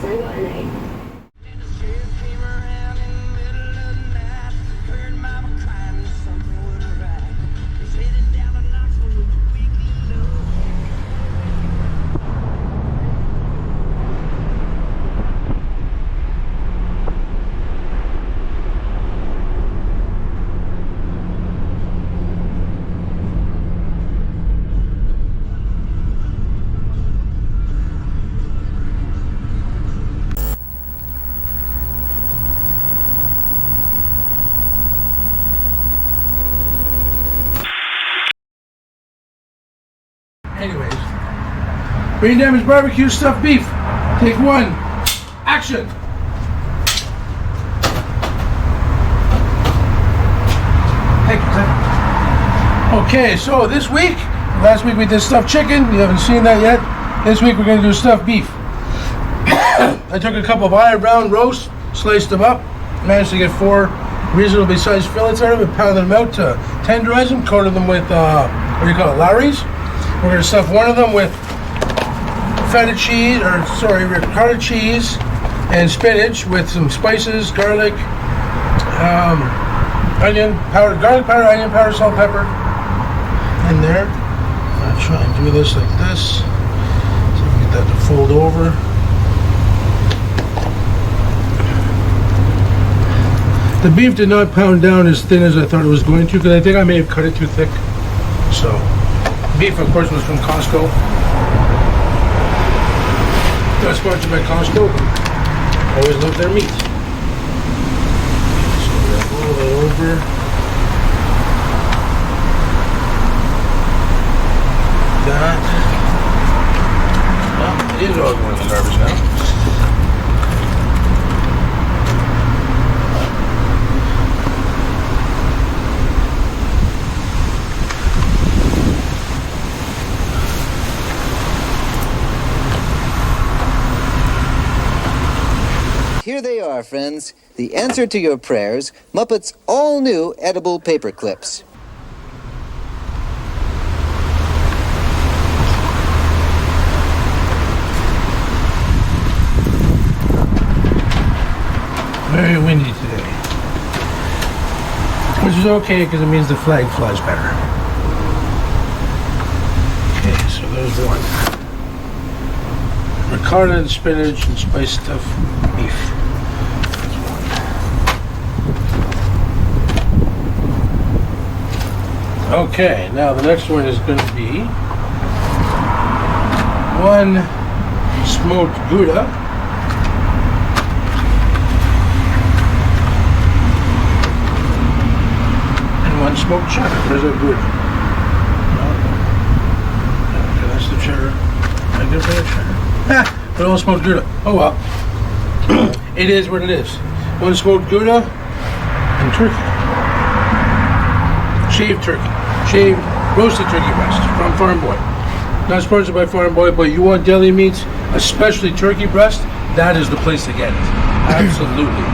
single and egg. Anyways, Brain Damage Barbecue Stuffed Beef. Take one. Action. Okay, so this week, last week we did stuffed chicken. You haven't seen that yet. This week we're going to do stuffed beef. I took a couple of iron brown roasts, sliced them up, managed to get 4 reasonably sized fillets out of it, pounded them out to tenderize them, coated them with, Lowry's. We're going to stuff one of them with ricotta cheese and spinach with some spices, garlic, garlic powder, onion powder, salt, pepper in there. I'm going to try and do this like this so we can get that to fold over. The beef did not pound down as thin as I thought it was going to, because I think I may have cut it too thick. So, beef, of course, was from Costco. Got sponsored by Costco. Always love their meat. So we're gonna roll that over. That. Well, it is all going in the garbage now. Here they are, friends. The answer to your prayers, Muppet's all-new edible paper clips. Very windy today. Which is okay, because it means the flag flies better. Okay, so there's one. Ricotta and spinach and spiced stuffed beef. That's one. Okay, now the next one is going to be 1 smoked Gouda. And 1 smoked cheddar. There's a Gouda. Okay, that's the cheddar. I guess that's cheddar. But all smoked Gouda. Oh well. It is what it is. 1 smoked Gouda and turkey. Shaved turkey. Shaved roasted turkey breast from Farm Boy. Not sponsored by Farm Boy, but you want deli meats, especially turkey breast, that is the place to get it. Absolutely.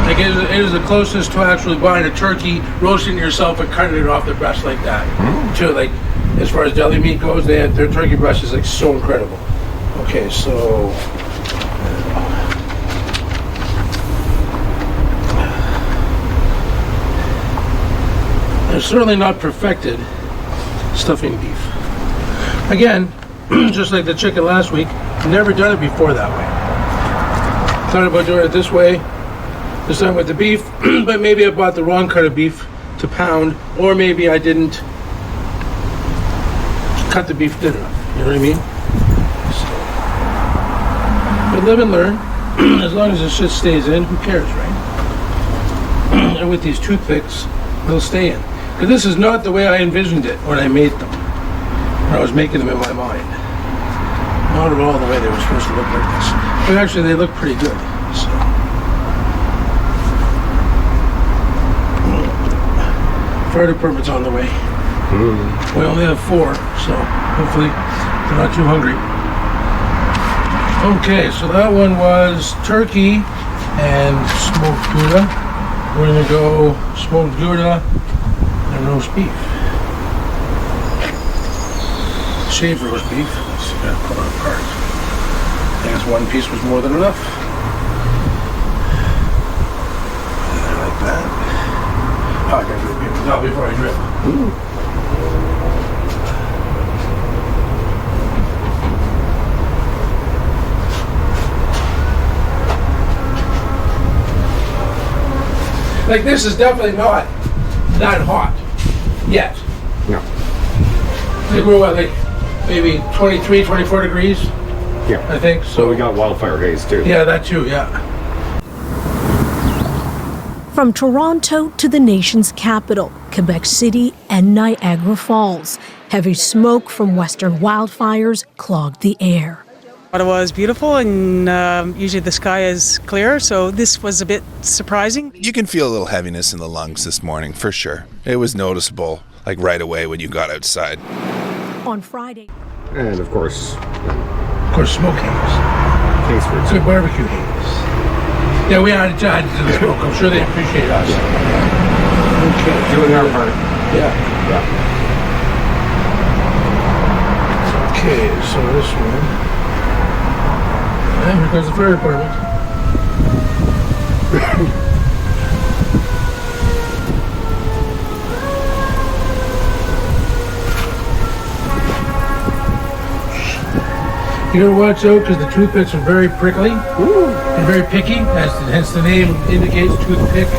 Like it is the closest to actually buying a turkey, roasting it yourself and cutting it off the breast like that. To like, as far as deli meat goes, their turkey breast is like so incredible. Okay, so they're certainly not perfected stuffing beef. Again, just like the chicken last week, never done it before that way. Thought about doing it this way, this time with the beef, but maybe I bought the wrong cut of beef to pound, or maybe I didn't cut the beef thin enough. You know what I mean? But live and learn. As long as the shit stays in, who cares, right? And with these toothpicks, they'll stay in. Because this is not the way I envisioned it when I made them. When I was making them in my mind. Not at all the way they were supposed to look like this. But actually, they look pretty good. So. Fire department's on the way. We only have 4, so hopefully they're not too hungry. Okay, so that one was turkey and smoked Gouda. We're gonna go smoked Gouda and roast beef. Shaved roast beef. Let's see, gotta pull it apart. I guess one piece was more than enough. I like that. Oh, I gotta do a paper towel before I drip. Ooh. Like, this is definitely not that hot yet. No. Like, we're what, like maybe 23, 24 degrees? Yeah. I think. So we got Wildfire Haze too. Yeah, that too, yeah. From Toronto to the nation's capital, Quebec City and Niagara Falls, heavy smoke from western wildfires clogged the air. Ottawa is beautiful, and usually the sky is clear, so this was a bit surprising. You can feel a little heaviness in the lungs this morning, for sure. It was noticeable, like right away when you got outside. On Friday. And of course, Smoke haze. Kingsford. Good barbecue haze. Yeah, we added to the smoke. I'm sure they appreciate us. Okay. Doing our part. Yeah. Yeah. Okay, so this one. And here goes the fire department. You gotta watch out because the toothpicks are very prickly and very picky, hence the name indicates, toothpick.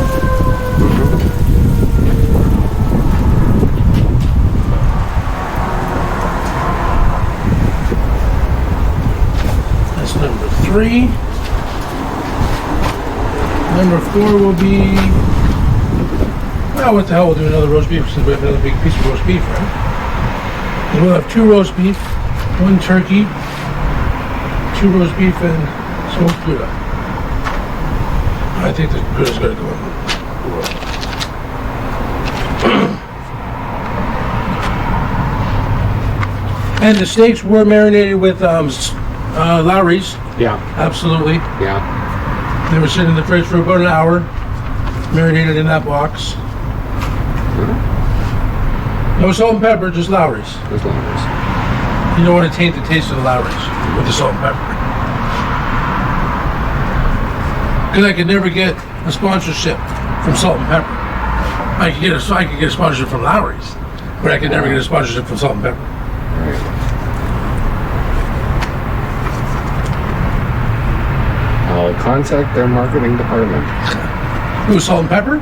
That's number 3. Number 4 will be, well, what the hell, we'll do another roast beef since we have another big piece of roast beef, right? And we'll have 2 roast beef, 1 turkey, 2 roast beef and smoked Gouda. I think the Gouda's gonna go in. And the steaks were marinated with Lowry's. Yeah. Absolutely. Yeah. They were sitting in the fridge for about an hour, marinated in that box. No salt and pepper, just Lowry's. There's Lowry's. You don't want to taint the taste of the Lowry's with the salt and pepper. Because I could never get a sponsorship from Salt and Pepper. I could get a sponsorship from Lowry's, but I could never get a sponsorship from Salt and Pepper. Right. I'll contact their marketing department. Who, Salt and Pepper?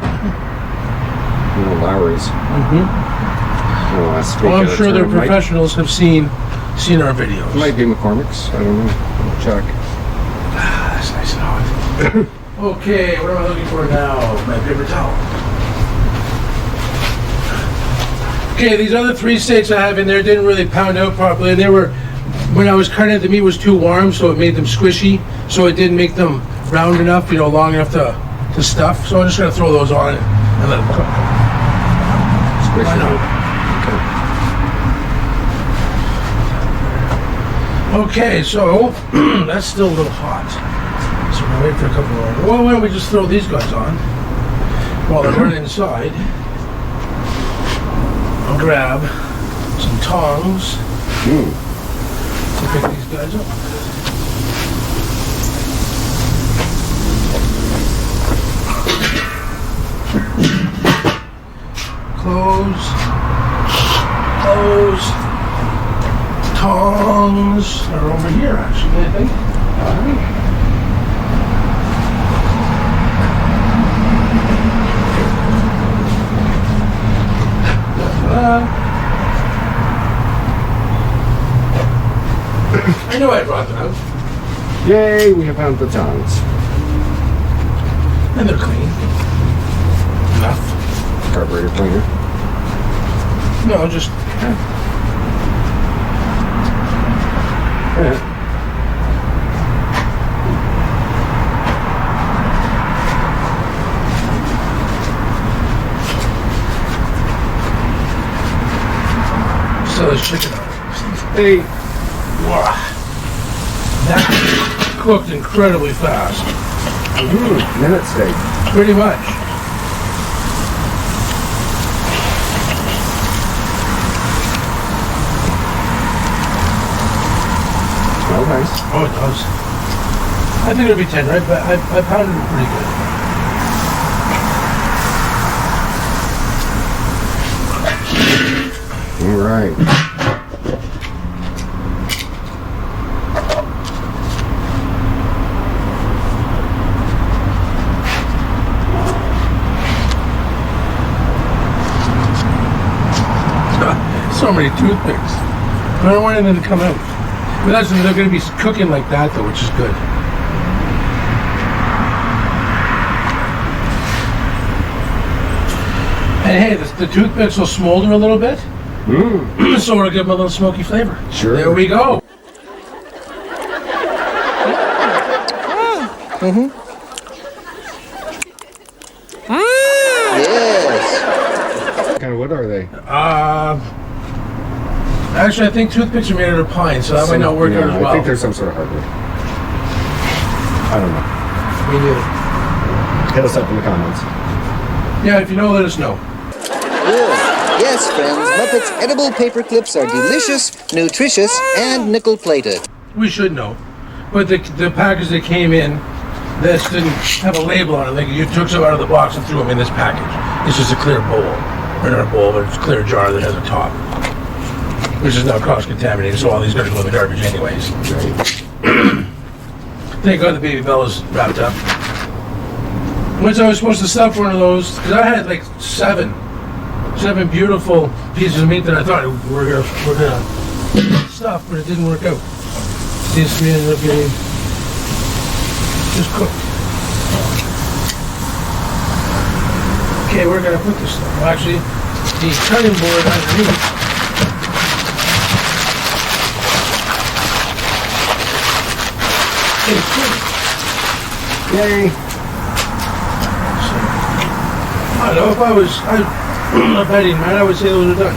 No, Lowry's. Well, I'm sure their professionals have seen our videos. It might be McCormick's. I don't know. I'll check. That's nice and hot. Okay, what am I looking for now? My paper towel. Okay, these other 3 steaks I have in there didn't really pound out properly. They were, when I was cutting it, the meat was too warm, so it made them squishy. So it didn't make them round enough, long enough to stuff. So I'm just gonna throw those on and let them cook. Squishy. Why not? Okay, so that's still a little hot. So we're gonna wait for a couple more. Well, why don't we just throw these guys on while they're running inside? I'll grab some tongs to pick these guys up. Close. Tongs are over here, actually, I think. I know I brought them out. Yay, we have found the tongs. And they're clean. Enough. Carburetor cleaner. No, just... Yeah. So there's chicken on it. Hey. Wow. That cooked incredibly fast. Minute steak. Pretty much. Smells nice. Oh, it does. I think it'll be 10, right? But I pounded it pretty good. All right. So many toothpicks. I don't want anything to come out. But that's, they're going to be cooking like that, though, which is good. And hey, the toothpicks will smolder a little bit. So it'll give them a little smoky flavor. Sure. There we go. Yes. What kind of wood are they? Actually, I think toothpicks are made out of pine, so that might not work out as well. I think there's some sort of hardwood. I don't know. Me neither. Hit us up in the comments. Yeah, if you know, let us know. Good. Yes, friends, Muppets edible paper clips are delicious, nutritious, and nickel-plated. We should know. But the package that came in, this didn't have a label on it. Like you took some out of the box and threw them in this package. It's just a clear bowl. Or not a bowl, but it's a clear jar that has a top. Which is now cross-contaminated, so all these gotta go in the garbage anyways. Thank God the baby Bella's wrapped up. Once I was supposed to stuff one of those, because I had like seven beautiful pieces of meat that I thought we're gonna stuff, but it didn't work out. This ended up getting just cooked. Okay, we're gonna put this stuff. Well, actually, the cutting board underneath. Yay! I don't know if I was a betting man, I would say those are done.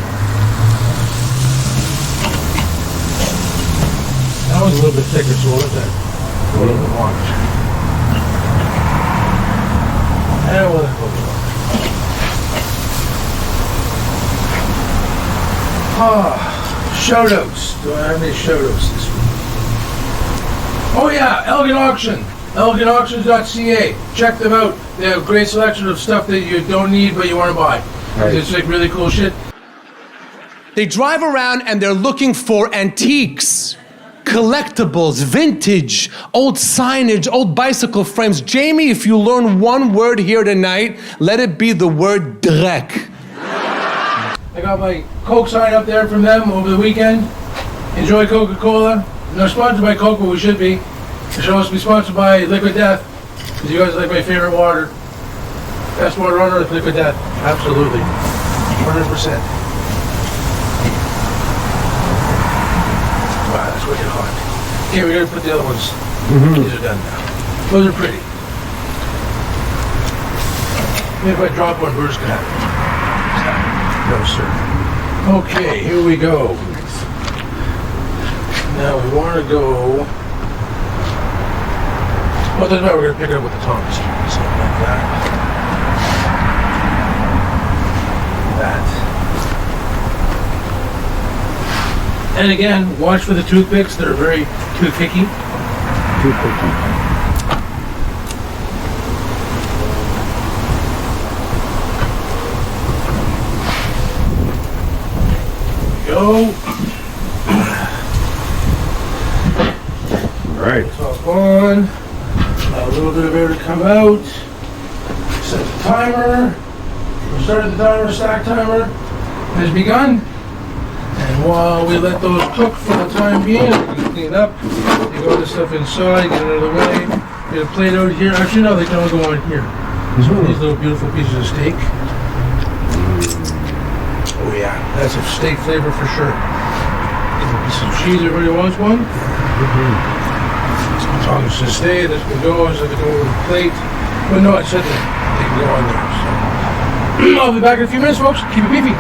That was a little bit thicker, so we'll let that go a little bit longer. And we'll let it go a little longer. Shout outs. Do I have any shout outs this week? Oh yeah, Elgin Auction. ElginAuctions.ca. Check them out. They have a great selection of stuff that you don't need but you want to buy. Right. It's like really cool shit. They drive around and they're looking for antiques, collectibles, vintage, old signage, old bicycle frames. Jamie, if you learn one word here tonight, let it be the word Dreck. I got my Coke sign up there from them over the weekend. Enjoy Coca-Cola. Not sponsored by Coke, but we should be. We should also be sponsored by Liquid Death, because you guys like my favorite water. Best water on earth, Liquid Death. Absolutely. 100%. Wow, that's wicked hot. Okay, we gotta put the other ones. These are done now. Those are pretty. Maybe if I drop one, we're just gonna have it. No, sir. Okay, here we go. Now we want to go. Well, doesn't matter, we're going to pick it up with the tongs. Something like that. And again, watch for the toothpicks. They're very toothpicky. Go. All right. Top on. A little bit of air to come out. Set the timer. We started the timer, stack timer has begun. And while we let those cook for the time being, we can clean up. You got this stuff inside, get it out of the way. Get a plate out here. Actually, no, they can all go on here. Some of these little beautiful pieces of steak. Oh yeah, that's a steak flavor for sure. Get a piece of cheese, everybody wants one? Tongs to stay, this can go, so they go over the plate. But no, I said that they can go on there. So. I'll be back in a few minutes, folks. Keep it beefy.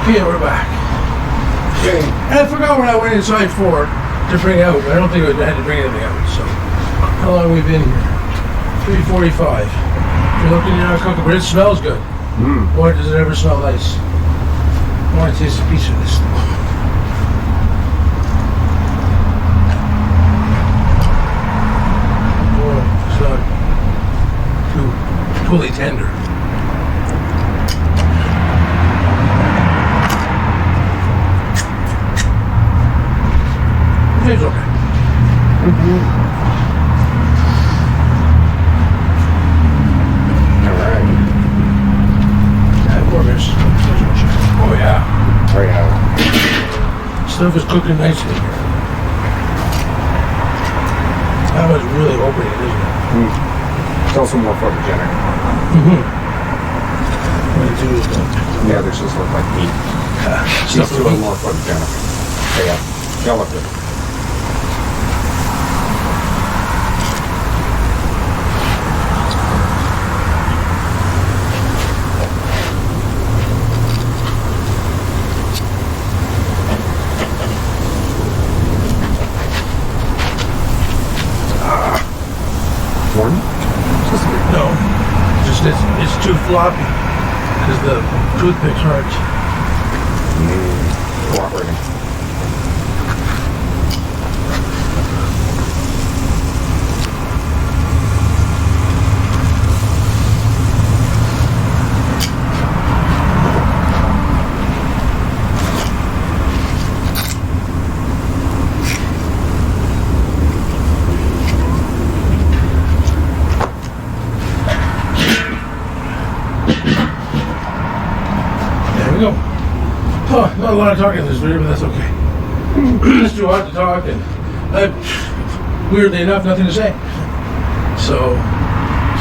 Okay, we're back. Okay. And I forgot what I went inside for to bring out. I don't think I had to bring anything out. So, how long have we been here? 3:45. You're looking at our cooking, but it smells good. Boy, does it ever smell nice. I want to taste a piece of this. Boy, it's not too fully tender. It's okay. All right. Yeah, poor miss. Oh yeah. Oh, yeah. Stuff is cooking nicely here. That was really opening, isn't it? It's also more photogenic. What it do is that The others just look like meat. stuff These two are more photogenic. Yeah. They'll look good. One? Just a bit. no, just it's too floppy because the toothpicks aren't. Cooperating. There we go. Oh, not a lot of talking in this video, but that's okay. It's too hot to talk, and weirdly enough, nothing to say. So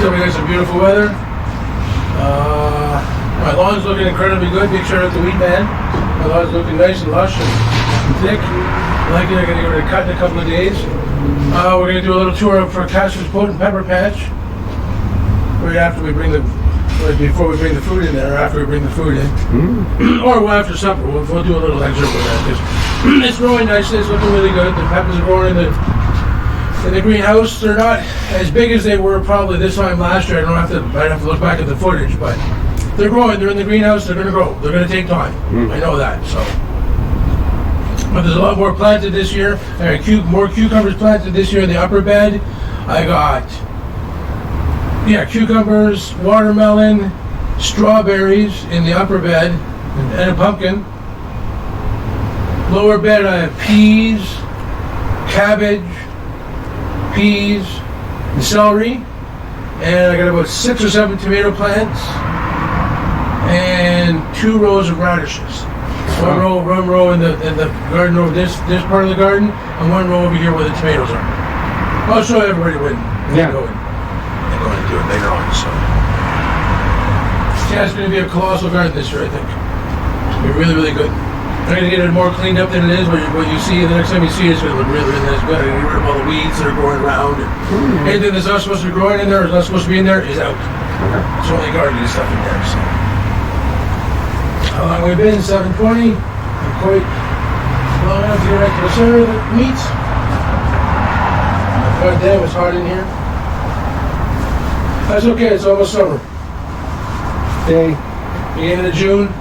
we got some beautiful weather. My lawn's looking incredibly good. Big shout out to Weed Man. My lawn's looking nice and lush and thick. I like it. I'm going to give it a cut in a couple of days. We're going to do a little tour for Castor's Boat and Pepper Patch. Right after we bring before we bring the food in there, or after we bring the food in. Or after supper. We'll do a little excerpt with that because it's growing nicely. It's looking really good. The peppers are growing in the greenhouse. They're not as big as they were probably this time last year. I'd have to look back at the footage, but they're growing. They're in the greenhouse. They're going to grow. They're going to take time. I know that. So, but there's a lot more planted this year. More cucumbers planted this year in the upper bed. I got cucumbers, watermelon, strawberries in the upper bed, and a pumpkin. Lower bed I have peas, cabbage, peas, and celery, and I got about 6 or 7 tomato plants and 2 rows of radishes. One row in the garden over this part of the garden, and 1 row over here where the tomatoes are. I'll show everybody when they go in. They're going to do it later on. So yeah, it's going to be a colossal garden this year, I think. It's going to be really, really good. I'm going to get it more cleaned up than it is. What you see, the next time you see it, it's going to look really, really nice. Good. I'm going to get rid of all the weeds that are growing around. And anything that's not supposed to be growing in there or is not supposed to be in there is out. It's only gardening stuff in there. So how long we've been? 7:20. I'm quite long enough to get right to the center of the meat. But that was hot in here. That's okay. It's almost summer. Day. Beginning of June.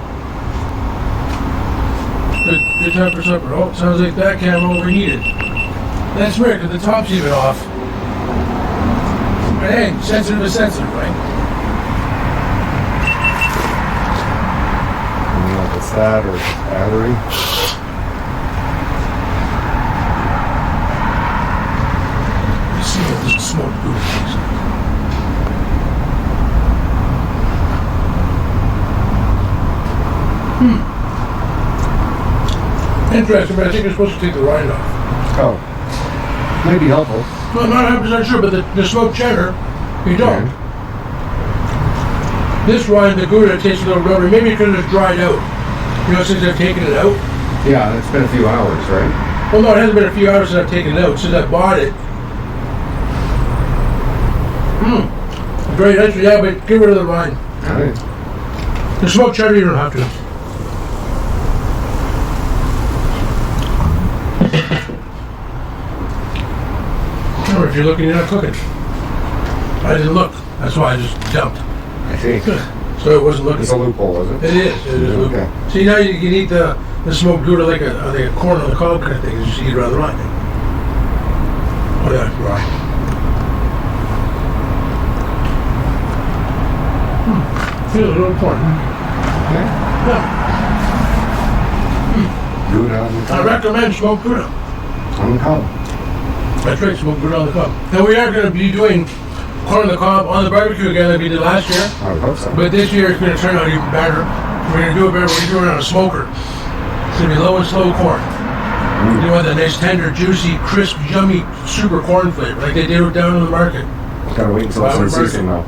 Good time for supper. Oh, sounds like that camera overheated. That's weird because the top's even off. But hey, sensitive is sensitive, right? I don't know if it's that or battery. Let's see what this smoke booth is. Interesting, but I think you're supposed to take the rind off. Oh. Maybe helpful. Well, I'm not 100% sure, but the smoked cheddar, you don't. This rind, the Gouda, tastes a little rubbery. Maybe because it's dried out. You know, since I've taken it out. Yeah, it's been a few hours, right? Well, no, it hasn't been a few hours since I've taken it out. Since I bought it. Very nice. Yeah, but get rid of the rind. All right. The smoked cheddar, you don't have to. if you're looking, you're not cooking. I didn't look. That's why I just jumped. I see. So it wasn't looking. It's a loophole, is it? It is. It is a loophole. Okay. See, now you can eat the smoked Gouda like a corn on the cob kind of thing. You just eat it rather right. Oh yeah, right. Feels a little important. Okay. Yeah. Gouda on the I cob. recommend smoked Gouda. On the cob. That's right, smoked Gouda on the cob. Now we are going to be doing corn on the cob on the barbecue again like we did last year. I would hope so. But this year it's going to turn out even better. We're going to do it better. We're going to do it on a smoker. It's going to be low and slow corn. You want that nice, tender, juicy, crisp, yummy, super corn flavor like they do down in the market. Gotta wait until it's in season though.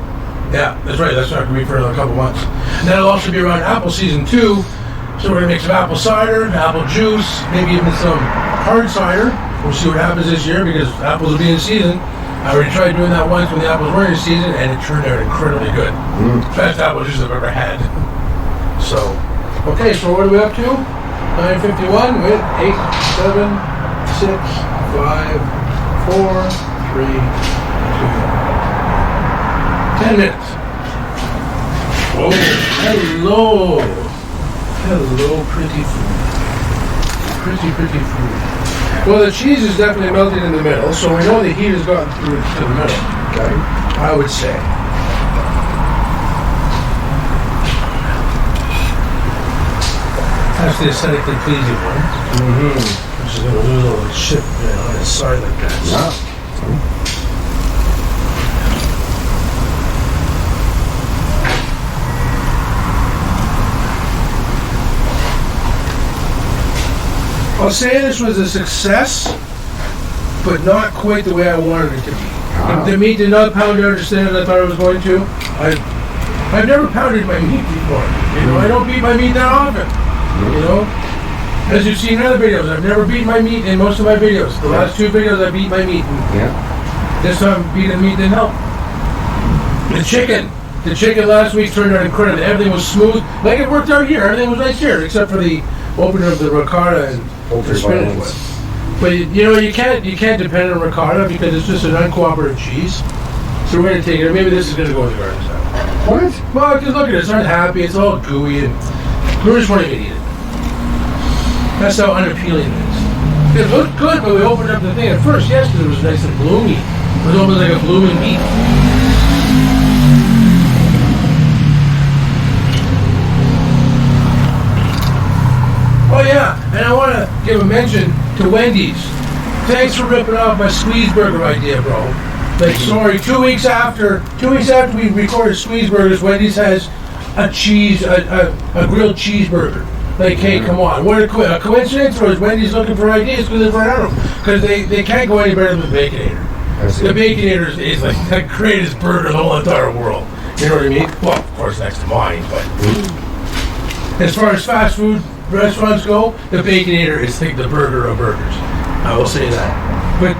Yeah, that's right. That's not going to be for another couple months. And that'll also be around apple season too. So we're going to make some apple cider, apple juice, maybe even some hard cider. We'll see what happens this year because apples will be in season. I already tried doing that once when the apples were in season, and it turned out incredibly good. Best apple juice I've ever had. So, okay, so what are we up to? 9:51 with 8, 7, 6, 5, 4, 3, 2, 10 minutes. Oh, hello. Hello, pretty food. Pretty food. Well, the cheese is definitely melted in the middle, so we know the heat has gotten through to the middle, okay? I would say. That's the aesthetically pleasing one. Which is going to lose all the chip on its side like that. Yeah. I'll say this was a success, but not quite the way I wanted it to be. The meat did not pound out as thin as I thought it was going to. I've never pounded my meat before. You know, I don't beat my meat that often. You know, as you've seen in other videos, I've never beaten my meat in most of my videos. The last 2 videos I beat my meat. Yeah. This time beating meat didn't help. The chicken last week turned out incredible. Everything was smooth, like it worked out here. Everything was nice here, except for the opening of the ricotta and the spinach one. But you know, you can't depend on ricotta because it's just an uncooperative cheese. So we're gonna take it. Maybe this is gonna go in the garden salad. What? Well, because look at it, it's not happy. It's all gooey, and we just want to eat it. That's how unappealing it is. It looked good when we opened up the thing at first. Yes, because it was nice and bloomy. It was almost like a blooming meat. Oh yeah, and I want to give a mention to Wendy's. Thanks for ripping off my squeeze burger idea, bro. Like, sorry, 2 weeks after we recorded squeeze burgers, Wendy's has a grilled cheeseburger. Like, hey, come on, what a coincidence, or is Wendy's looking for ideas because they've run out of them? Because they can't go any better than the Baconator. The Baconator is like the greatest burger in the whole entire world. You know what I mean? Well, of course, next to mine, but as far as fast food restaurants go, the Baconator is like the burger of burgers. I will say that. But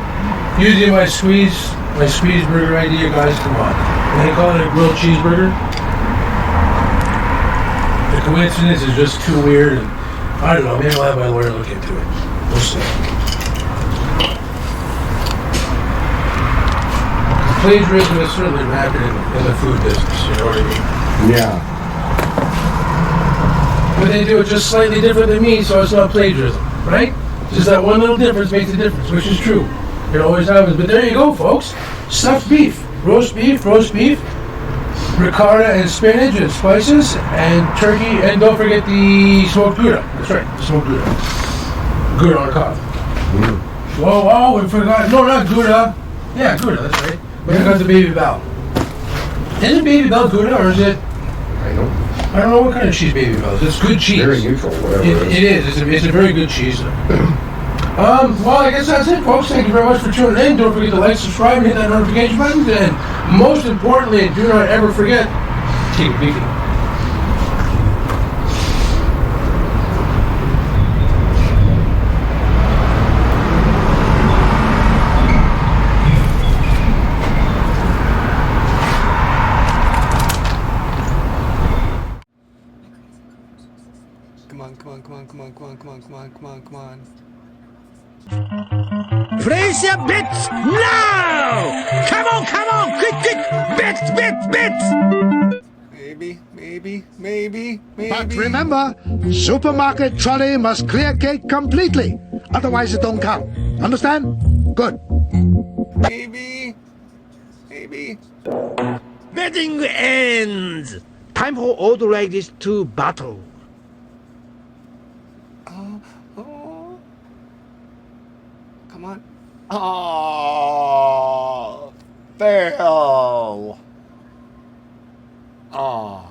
using my squeeze burger idea, guys, come on. And they call it a grilled cheeseburger. The coincidence is just too weird, and I don't know, maybe I'll have my lawyer look into it. We'll see. Plagiarism is certainly rampant in the food business, you know what I mean? Yeah. But they do it just slightly different than me, so it's not plagiarism, right? Just that one little difference makes a difference, which is true. It always happens. But there you go, folks. Stuffed beef, roast beef, ricotta and spinach and spices, and turkey, and don't forget the smoked Gouda. That's right, smoked Gouda. Gouda on the cob. Whoa, we forgot. No, not Gouda. Yeah, Gouda, that's right. We forgot the Baby Bell. Is it Baby Bell Gouda, or is it? I don't know what kind of cheese Baby Bell is. It's good cheese. Very neutral, whatever it is. It is. It's a very good cheese. Well, I guess that's it, folks. Thank you very much for tuning in. Don't forget to like, subscribe, and hit that notification button. And most importantly, do not ever forget, keep it beefy. Come on. Place your bets now! Come on, quick! Bets! Maybe. But remember, supermarket trolley must clear cake completely. Otherwise it don't count. Understand? Good. Maybe. Betting ends! Time for old ladies to battle. Come on. Oh, fail. Oh.